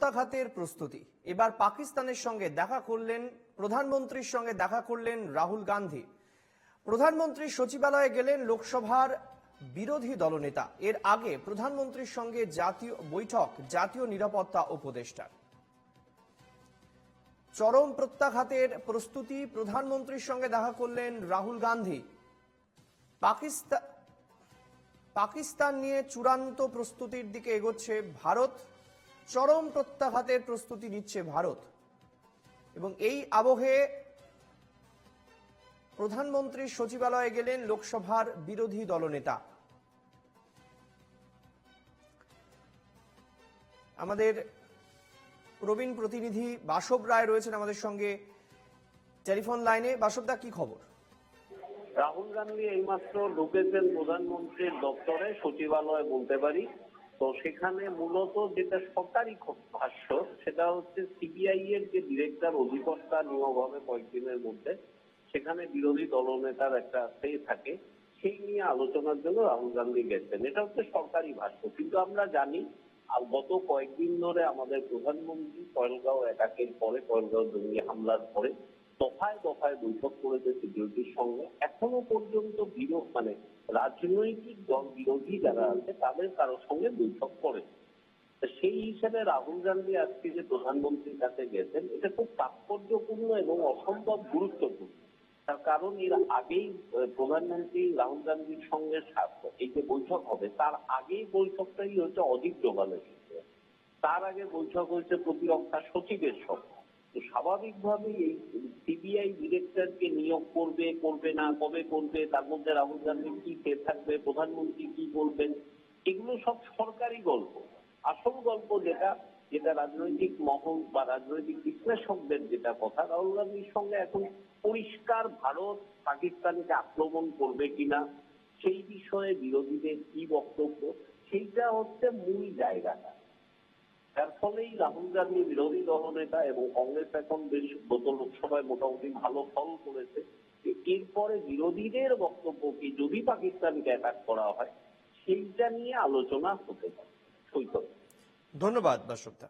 প্রত্যাঘাতের প্রস্তুতি। এবার পাকিস্তানের সঙ্গে দেখা করলেন, প্রধানমন্ত্রীর সঙ্গে দেখা করলেন রাহুল গান্ধী। প্রধানমন্ত্রীর সচিবালয়ে গেলেন লোকসভার বিরোধী দলনেতা। এর আগে প্রধানমন্ত্রীর সঙ্গে জাতীয় নিরাপত্তা উপদেষ্টার। চরম প্রত্যাঘাতের প্রস্তুতি, প্রধানমন্ত্রীর সঙ্গে দেখা করলেন রাহুল গান্ধী। পাকিস্তান নিয়ে চূড়ান্ত প্রস্তুতির দিকে এগোচ্ছে ভারত। চরম প্রত্যাঘাতের প্রস্তুতি নিচ্ছে ভারত এবং এই আবহে প্রধানমন্ত্রীর সচিবালয়ে গেলেন লোকসভার বিরোধী দলনেতা। আমাদের প্রবীণ প্রতিনিধি বাসব রায় রয়েছেন আমাদের সঙ্গে টেলিফোন লাইনে। বাসবদা, কি খবর? রাহুল গান্ধী এইমাত্র ঢুকেছেন প্রধানমন্ত্রীর দপ্তরে, সচিবালয় বলতে পারি। তো সেখানে মূলত যেটা সরকারি ভাষ্য সেটা হচ্ছে সিবিআই এর যে ডিরেক্টর অধিকর্তা নিয়োগ হবে কয়েকদিনের মধ্যে, সেখানে বিরোধী দলনেতার একটা সে থাকে, সেই নিয়ে আলোচনার জন্য রাহুল গান্ধী গেছেন। এটা হচ্ছে সরকারি ভাষ্য। কিন্তু আমরা জানি আর গত কয়েকদিন ধরে আমাদের প্রধানমন্ত্রী পহেলগাঁও অ্যাটাকের পরে, পহেলগাঁও জঙ্গি হামলার পরে দফায় দফায় বৈঠক করেছে সিকিউরিটির সঙ্গে। এখনো পর্যন্ত রাজনৈতিক দল বিরোধী যারা আছে তাদের কারোর সঙ্গে বৈঠক করে। সেই হিসেবে রাহুল গান্ধী আজকে যে প্রধানমন্ত্রীর কাছে গেছেন, এটা খুব তাৎপর্যপূর্ণ এবং অসম্ভব গুরুত্বপূর্ণ। তার কারণ এর আগেই প্রধানমন্ত্রী রাহুল গান্ধীর সঙ্গে এই যে বৈঠক হবে, তার আগেই বৈঠকটাই হচ্ছে অজিত ডোভালের সঙ্গে। তার আগে বৈঠক হয়েছে প্রতিরক্ষা সচিবের সঙ্গে। তো স্বাভাবিকভাবেই এই সিবিআই ডিরেক্টরকে নিয়োগ করবে, করবে না, কবে করবে, তার মধ্যে রাহুল গান্ধী কি কে থাকবে, প্রধানমন্ত্রী কি বলবেন, এগুলো সব সরকারি গল্প। আসল গল্প যেটা যেটা রাজনৈতিক মহল বা রাজনৈতিক বিশ্লেষকদের যেটা কথা, রাহুল গান্ধীর সঙ্গে এখন পরিষ্কার ভারত পাকিস্তানকে আক্রমণ করবে কিনা, সেই বিষয়ে বিরোধীদের কি বক্তব্য, সেইটা হচ্ছে মূল জায়গাটা। যার ফলেই রাহুল গান্ধী বিরোধী দলনেতা এবং কংগ্রেস এখন বেশ গত লোকসভায় মোটামুটি ভালো ফল করেছে। এরপরে বিরোধীদের বক্তব্য কি, যদি পাকিস্তানকে অ্যাটাক করা হয় সেইটা নিয়ে আলোচনা হতে পারে। ধন্যবাদ বাসবদা।